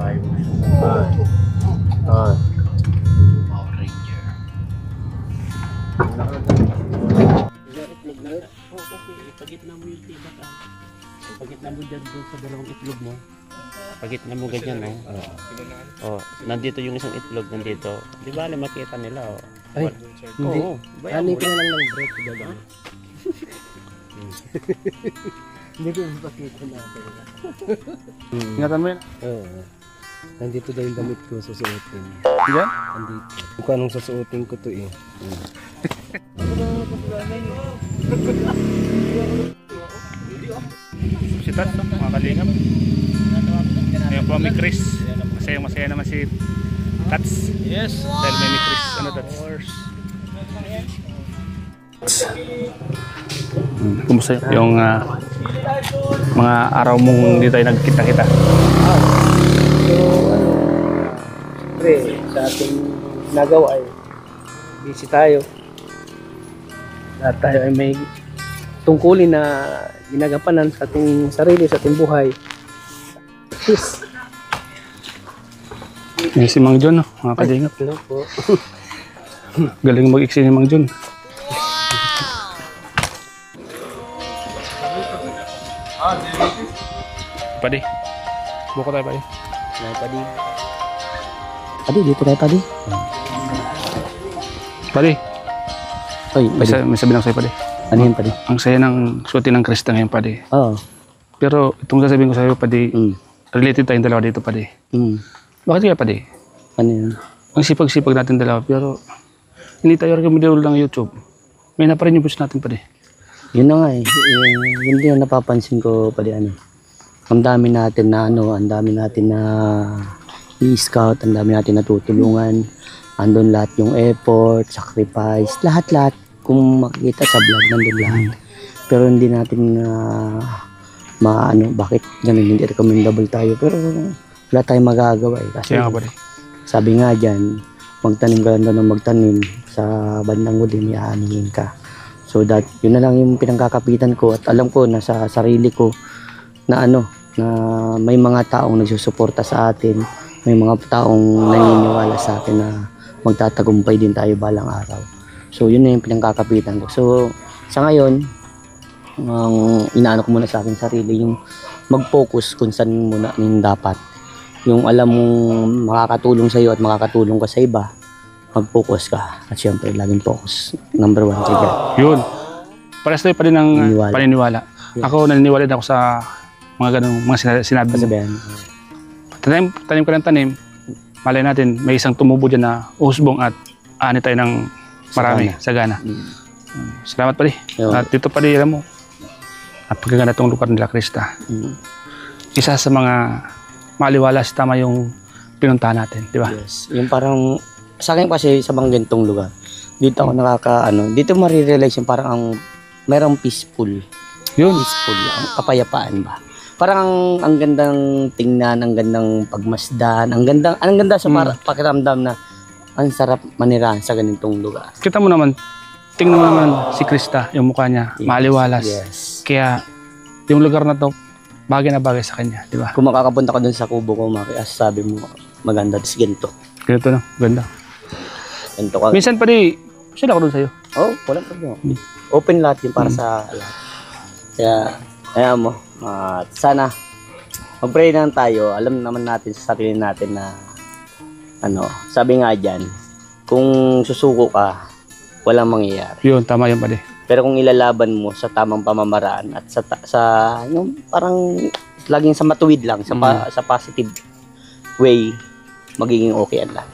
Power Ranger. Pagitna mo yung tibat. Pagitna mo dyan doon sa dalawang itlog mo. Pagitna mo ganyan, no? Oh, nandito yung isang itlog, nandito. Di ba, makita nila, oh. Ay, hindi. Ano ko na lang ng break ko ba? Hindi ko ipakita natin. Ingatan mo yun? Oo. Nandito daw yung damit ko susuotin. Diyan? Nandito. Kung anong susuotin ko to eh. Si Tats, no? Mga kalingap. Ngayon po may Chris. Masaya naman si Tats. Yes. Dahil may Chris. Ano Tats? Kumusta yung mga araw mong hindi tayo nagkita-kita? So, pre, sa ating nagawa ay busy tayo. Lahat tayo ay may tungkulin na ginagampanan sa ating sarili, sa ating buhay. Peace. Yung si Mang John, no? Mga kalingap. Hello po. Galing mag-iksi ni Mang John. Padi. Buko tayo, Padi. Padi. Padi, dito tayo, Padi. Padi. Oy, Padi. May sabi lang sa'yo, Padi. Ano yan, Padi? Ang saya ng suotin ng Krista ngayon, Padi. Oo. Pero itong sasabihin ko sa'yo, Padi, related tayong dalawa dito, Padi. Bakit kaya, Padi? Ano yan? Ang sipag-sipag natin dalawa, pero hindi tayo recommendable ng YouTube. May na pa rin yung push natin, Padi. Yun na nga eh. Yun din ang napapansin ko, Padi, ano. Ang dami natin na ang dami natin na i-scout, ang dami natin natutulungan. Andun lahat yung effort, sacrifice, lahat-lahat. Kung makikita sa vlog, nandun lahat. Pero hindi natin bakit ganun, hindi recommendable tayo. Pero wala tayong magagawa eh. Kasi Kaya nga, Padi. sabi nga dyan, magtanim ka lang daw ng magtanim, sa bandang huli may aanihin ka. So that, yun na lang yung pinangkakapitan ko at alam ko na sa sarili ko na na may mga taong nagsusuporta sa atin, may mga taong naniniwala sa atin na magtatagumpay din tayo balang araw. So yun na yung pinangkakapitan ko. So sa ngayon, ang inaano ko muna sa akin sarili, yung mag-focus kung saan muna yung dapat. Yung alam mong makakatulong sa iyo at makakatulong ka sa iba, mag-focus ka. At syempre, laging focus. Number 1 trigger. Yun. Pares tayo pa rin ng paniniwala. Yes. Ako, naniniwala din ako sa mga ganung mga sinabi mo. Kasabihan. Tanim ka ng tanim, malay natin, may isang tumubo dyan na uhusbong at ani tayo ng marami, sagana. Salamat pa rin. At dito pa rin, alam mo, napagaganda itong lugar nila, Krista. Isa sa mga maliwalas, tama yung pinuntahan natin, di ba? Yes. Yung parang, sa akin kasi sa mga ganitong lugar, dito ako dito marirealize yung parang mayroong peaceful. Yun. Peaceful, ang kapayapaan ba? Parang ang gandang tingnan, ang gandang pagmasdan, ang ganda sa pakiramdam na ang sarap manirahan sa ganitong lugar. Kita mo naman, tingnan mo naman si Krista, yung mukha niya, maliwalas. Yes. Kaya, yung lugar na to, bagay na bagay sa kanya, di ba? Kung makakapunta ka dun sa kubo ko, sabi mo, maganda, tas ganito. Ganito na, ganda. Ganito ka. Minsan pa rin, sila ko dun sa'yo. Oh, walang problema. Open lahat yun para sa lahat. Kaya mo, sana mag-pray lang tayo. Alam naman natin sa sarili natin na sabi nga dyan, kung susuko ka, walang mangyayari. Yun, tama yun pa rin. Pero kung ilalaban mo sa tamang pamamaraan at sa yung parang laging sa matuwid lang, sa positive way, magiging okay ang lahat.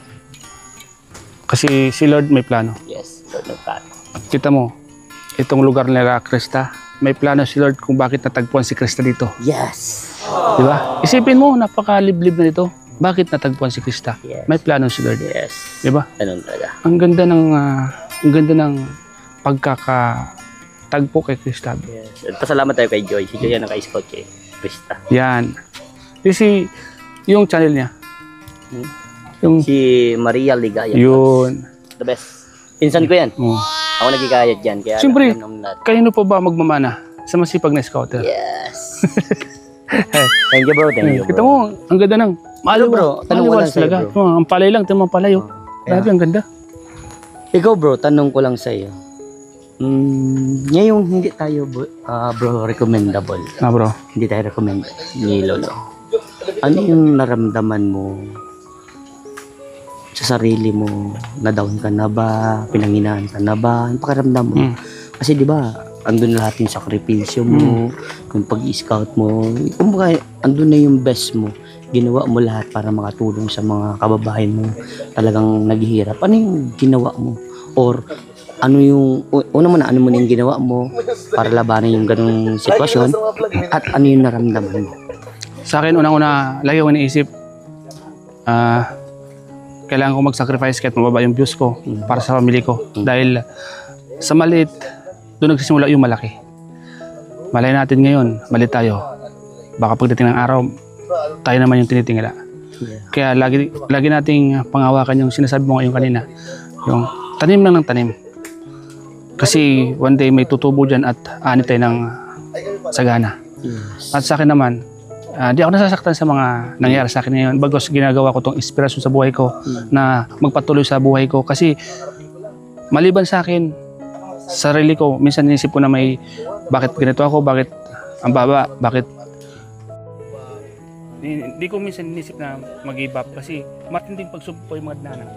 Kasi si Lord may plano. Yes, Lord ng plano. Kita mo, itong lugar nila Krista, may plano si Lord kung bakit natagpuan si Krista dito. Yes. Di ba? Isipin mo, napakaliblib na dito. Bakit natagpuan si Krista? Yes. May plano si Lord. Yes. Di ba? Ganun talaga. Ang ganda ng pagkakatagpo kay Krista. Yes. At pasalamat tayo kay Joy. Si Joy yan ang ka-scout kay Krista. Yan. Kasi yung channel niya. Yung Si Maria Ligaya. yun. The best. Pinsan ko yan. Oh. Ako nagkikayat dyan. Kaya Siyempre, alam naman natin. kanino pa ba magmamana sa masipag na scouter? Yes. Thank you bro, thank you bro. Kita mo, ang ganda ng bro, tanong ko lang sa'yo, talaga. bro. Oh, ang palay lang, ito mga palay. Oh. Grabe, ang ganda. Ikaw bro, tanong ko lang sa'yo. Ngayong hindi tayo bro recommendable. Bro. Hindi tayo recommend ni Lolo. Ano yung naramdaman mo sa sarili mo? Na down ka na ba? Pinanghinaan ka na ba? Yung pakiramdam mo? Kasi di ba, andun lahat yung sakripisyo mo, yung pag-i-scout mo. Kumbaga, andun na yung best mo. Ginawa mo lahat para makatulong sa mga kababayan mo talagang naghihirap. Ano yung ginawa mo? Or ano yung, una mo na, ano mo na yung ginawa mo para labanan yung ganung sitwasyon at ano yung naramdaman mo? Sa akin, unang-una, lagi ko iniisip, kailangan ko mag-sacrifice kahit mababa yung views ko para sa family ko. Dahil sa maliit, doon nagsisimula yung malaki. Malay natin ngayon, maliit tayo. Baka pagdating ng araw, tayo naman yung tinitingala. Kaya lagi nating pangawakan yung sinasabi mo ngayon kanina. Yung tanim lang ng tanim. Kasi one day may tutubo dyan at ani tayo ng sagana. At sa akin naman, di ako nasasaktan sa mga nangyari sa akin ngayon. Bagos ginagawa ko tong inspirasyon sa buhay ko na magpatuloy sa buhay ko. Kasi maliban sa akin, sarili ko, minsan inisip ko na may bakit ganito ako, bakit ang baba, bakit hindi ko minsan inisip na mag-give up kasi matinding pagsubok yung mga dinaanan.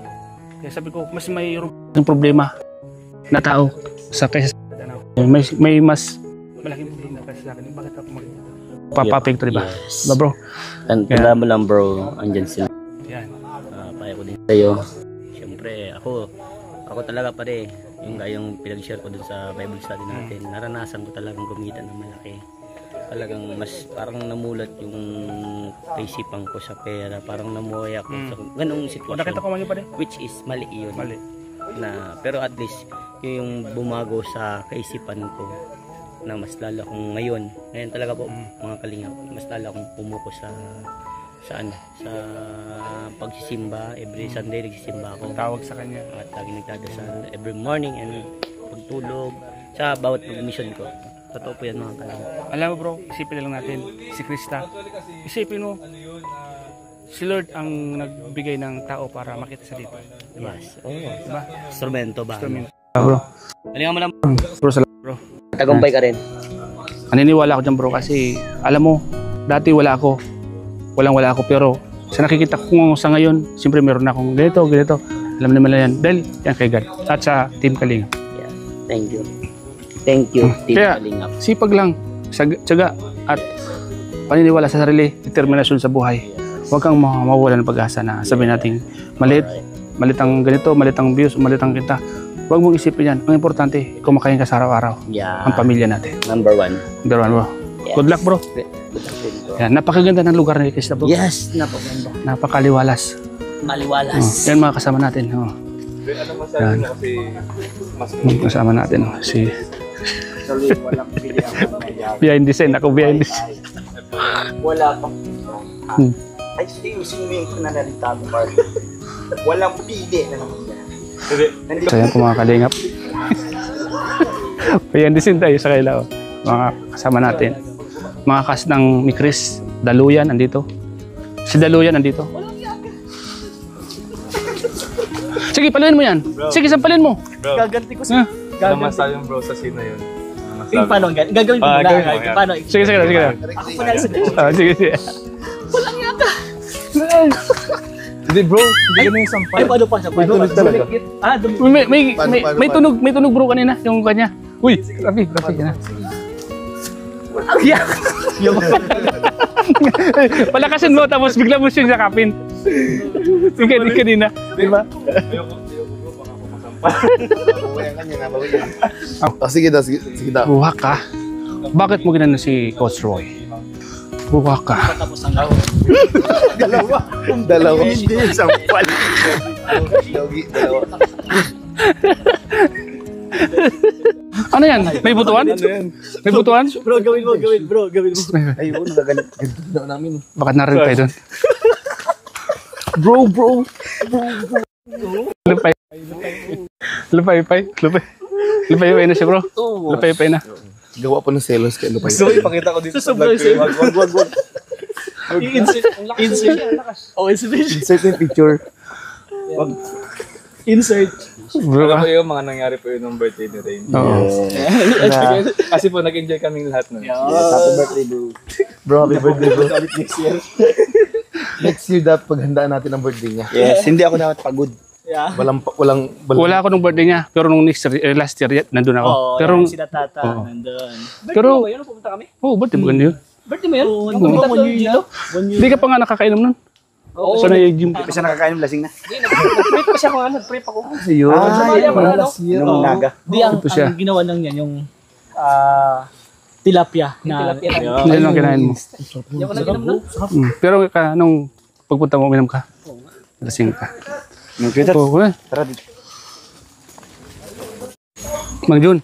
Kaya sabi ko, mas may problema na tao sa kaysa sa may mas malaking problema kaysa sa akin. Bakit ako magpapapekto, diba? Yes. Diba, bro? Tanda mo lang bro, andyan sila. Yan. Payo ko din sa'yo. Siyempre, ako talaga pare, yung pinag-share ko dun sa Bible study natin, naranasan ko talagang kumita ng malaki. Talagang mas parang namulat yung kaisipan ko sa pera, parang namuhay ako sa ganung sitwasyon. Nakita ko man yun pare? Which is mali yun. Mali. Pero at least, yung bumago sa kaisipan ko na mas lalo akong ngayon talaga po mga kalingap, mas lalo akong pumuko sa pagsisimba. Every Sunday nagsisimba ako. Tawag sa kanya. At lagi nagdadasal every morning and pagtulog sa bawat mission ko. Totoo po yan mga kalingap. Alam mo bro, isipin na lang natin si Krista. Isipin mo, si Lord ang nagbigay ng tao para makita sa dito. Diba? Yes. Oh, Diba? instrumento ba? Bro. Alingan mo lang. Bro, salamat bro. Tagumpay ka rin. Naniniwala ako dyan bro kasi alam mo, dati wala ako. Walang-wala ako pero sa nakikita ko sa ngayon, siyempre meron akong ganito. Alam naman na yan. Dahil yan kay God at sa Team Kalingap. Yeah. Thank you. Thank you, Team Kaya, Kalingap. sipag lang, tiyaga at paniniwala sa sarili, determinasyon sa buhay. Huwag kang mawawala ng pag-asa na sabihin natin malit ang ganito, malit ang views, malit ang kita. Huwag mong isipin yan. Ang importante, kumakain ka sa araw-araw. Yeah. Ang pamilya natin. Number one. Bro. Yes. Good luck bro. Good luck din, bro. Yan, napakaganda ng lugar ni Krista bro. Yes, napaganda. Napakaliwalas. Maliwalas. Yan mga kasama natin. Yan. Kasama natin. Si behind the scene. Ako behind the scene. Wala pang ay swimming ko na narita mo, Mark. Walang pili na naman yan. So yan po mga kalingap. Behind the scene tayo sa kaila. Mga kasama natin. Mga kas ng ni Chris. Daluyan andito. Si Daluyan andito. Sige, paluin mo yan. Sige, sampalin mo. Gaganti ko sa... Namas tayo bro sa scene na yun. Paano? Gagawin ko na. Paano? Sige. Ako pa na Sige. Hindi bro, hindi ka na yung sampal. Ay, paano pa siya? Paano? talaga. May tunog bro kanina yung kanya. Uy, Rafi na. Palakasin mo tapos bigla mo siyang sakapin. Sige, di kanina, di ba? Sige daw. Buwak ka. Bakit mo ginano si Coach Roy? Buwak ka. Dalawa. Hindi yung sampal. Dalawa. Ano yan? May butuan? May butuan? Bro, gawin mo. Ay, oo, nagaganit daw namin. Bakit naroon tayo doon? Bro. Lupay na siya bro. Lupay na. Gawa po ng selos kay ano pa Gusto ko ipakita ko dito sa vlog ko. Wag. Insert. Oh, Insert yung picture. Insert. Bro, Alam ko yung mga nangyari po yun ng birthday ni Rain. Oo. Kasi po nag-enjoy kaming lahat nun. Happy birthday, bro. Bro, happy birthday, bro. Next year dapat paghandaan natin ang birthday niya. Yes, hindi ako dapat pagod. Yeah. Walang Wala ako nung birthday niya, pero nung next year, last year, nandun ako. Oo, pero, sila tata, Oo. nandun. Pero- Birthday mo ba yun? Pupunta kami? birthday mo ganun yun. Birthday mo yun? Oo. Pupunta sa Gilo? Hindi ka pa nga nakakainom nun. Oo. So, na-gym. Hindi pa siya nakakain, lasing na. Nag-trip pa siya kung ano, nag-trip ako. Ayun. Sumali ako na, ano? Nung naga. Di, ang Ito siya. ginawa lang niyan, yung tilapia. Hindi lang kinain mo. Hindi ako nag-inom nun. Pero nung pagpunta mo, uminom ka. Lasing ka. Oo, eh. Tara dito. Mang Jun.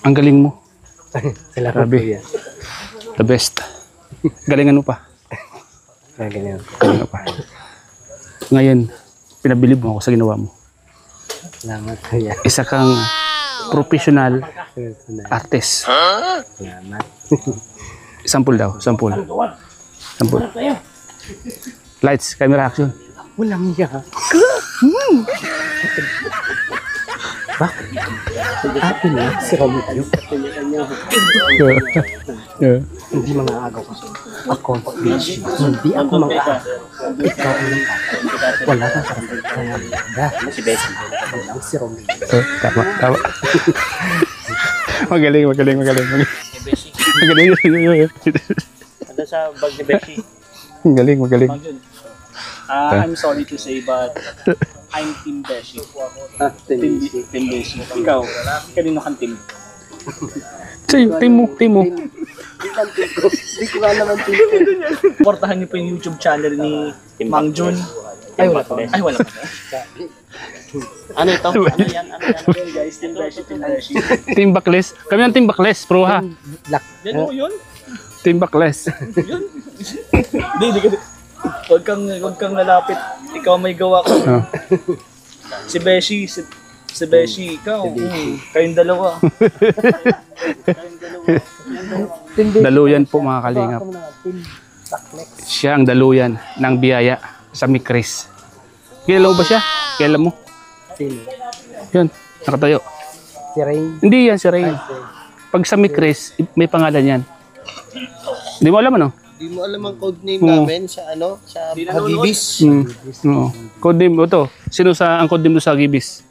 Ang galing mo. Grabe. The best. Galingan mo pa. Galingan mo pa. Ngayon, pinabilib mo ako sa ginawa mo. Salamat kuya. Isa kang professional artist. Salamat. Sample daw, sample. Sample. Lights, camera, action. Walang iya. Bakit? Ate na, si Romy tayo. Hindi mga agaw ko. Ako ang pag-wish. Hindi ako mga agaw. Ikaw ang mga agaw. Wala kang karamdaman. Si Bessie. Walang si Romy. Tama, tama. Magaling. Magaling. Ano sa bag ni Beshi? Magaling. Mang Jun. I'm sorry to say, but I'm Team Beshi. Team Beshi. Ikaw, kanino kang team? Sa'yo, team mo. Hindi ko nga naman Portahan niyo po yung YouTube channel ni Mang Jun. Ay, wala pa. Ano ito? Ano yan, guys? Team Beshi. Team Backless. Kami ang Team Backless, pro ha. Yan mo yun? Team Backless. Yun? Hindi. Huwag kang lalapit. Ikaw may gawa ko. Oh. Si Beshi, ikaw. Kayong dalawa. Daluyan po mga kalingap. Siya ang daluyan ng biyaya sa Mikris. Kilala mo ba siya? Kilala mo? Yun, nakatayo. Si Rain. Hindi yan si Rain. Pag sa Mikris, may pangalan yan. Hindi mo alam ano? Hindi mo alam ang code name namin sa sa Hagibis. Oo. Code name mo to. Sino ang code name mo sa Gibis?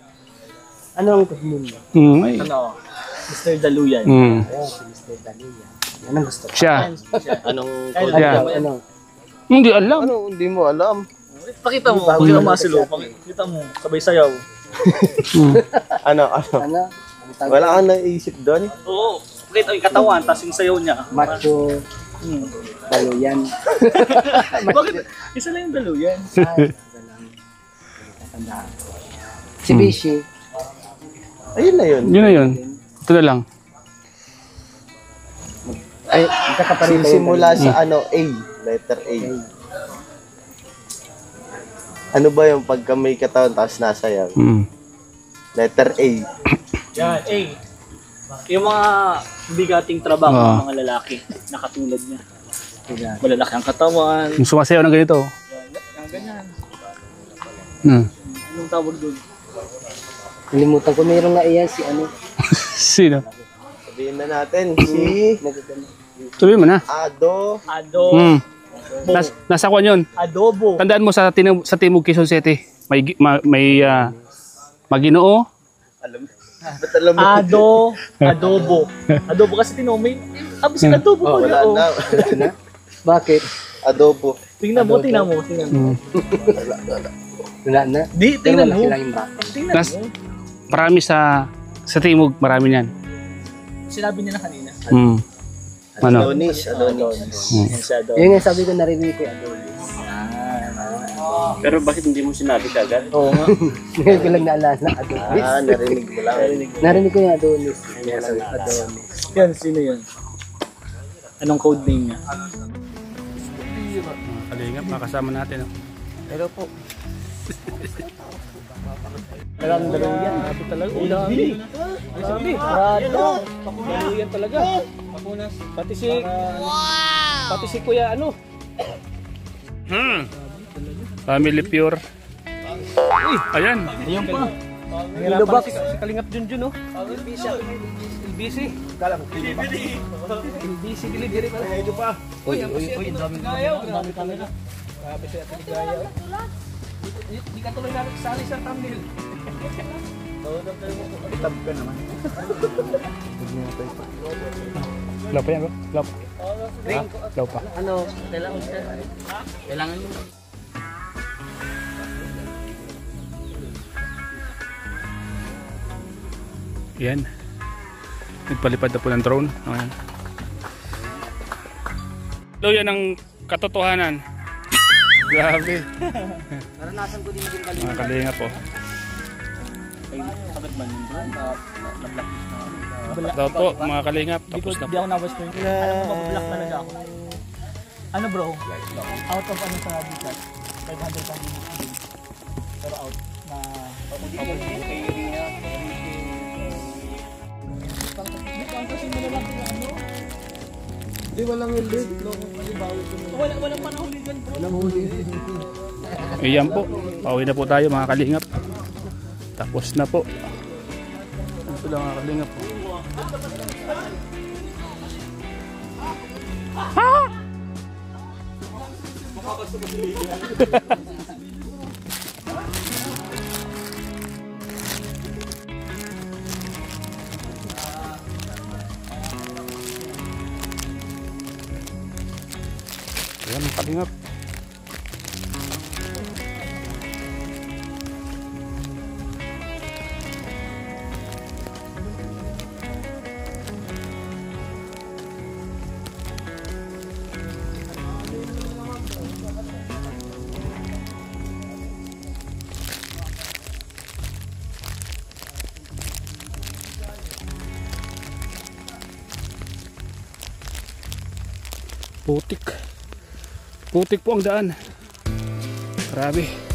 Ano ang kuhin mo? Ay. Ano? Mr. Daluyan. Anong gusto? Siya. Anong Yeah. Ano? Hindi alam. Hindi mo alam. Pakita mo. Huwag kang masilo. Pakita mo. Sabay sayaw. Ano? Wala kang naisip doon? Oo. Pakita yung katawan. Tapos yung sayaw niya. Macho. Daluyan. Bakit? Isa lang yung daluyan. Si Bishi. Ayun na yun. Yun na yun. Ito na lang. Ay, simula sa A. Letter A. Ano ba yung pagka may katawan tapos nasayaw? Letter A. Yan. Yung mga bigating trabaho ng mga lalaki na katulad niya. Malalaki ang katawan. Yung sumasayaw ng ganito. Yung ganyan. Anong tawag doon? Kalimutan ko, mayroong nga iyan si ano. Sino? Sabihin na natin, si Sabihin mo na. Ado. Nasa kwan yun. Adobo. Tandaan mo sa Timog Quezon City. May Maginoo. Ba't alam mo? Adobo. Adobo kasi tinomay. Abis adobo ko Wala na. Bakit? Adobo. Tingnan mo. Wala na. Di, tingnan mo. Lang yung baka. Tingnan mo. Marami sa Timog, marami niyan. Sinabi niya na kanina. Ano? Adonis. Yan si Adobo. Yun nga sabi ko, narinig ko Adonis. Pero bakit hindi mo sinabi kagad? Oo nga. Ngayon ko lang naalala, Adonis. Narinig mo lang. Narinig ko yung Adonis. Adonis. Yan, sino yun? Anong code name niya? Kalingap, makasama natin. Hello po. Daluyan. Grabe talaga. Ang dami. Ang dami. Rado. Daluyan talaga. Pati si Kuya ano. Family Pure. Ayan. Ayun pa. Kilo box. Si Kalingap Junjun, no? LBC. Kala mo. LBC delivery pala. Medyo pa. Uy, ang dami gayaw. Ang dami kamera. Grabe siya at gayaw. Di ka tuloy natin sali sa thumbnail. Itab ka naman. Law pa yan, bro? Law pa. Law pa. Ano, kailangan mo. Yan. Nagpalipad na po ng drone. Ayan. So yan ang katotohanan. Grabe. Naranasan ko din yung Mga kalinga po. Sabit man yun, bro. Ito po, mga kalingap. Tapos na Hindi po. ako na-western. Alam mo, mabablock talaga ako. Ano bro? Out of ano sa Bicat? 500 ang game. Pero out na... Walang panahuli dyan bro. Ayan po. Pauwi na po tayo mga kalingap. Tapos na po. Ito lang mga kalingap po. Ayan mga kalingap. Putik. Putik po ang daan. Grabe.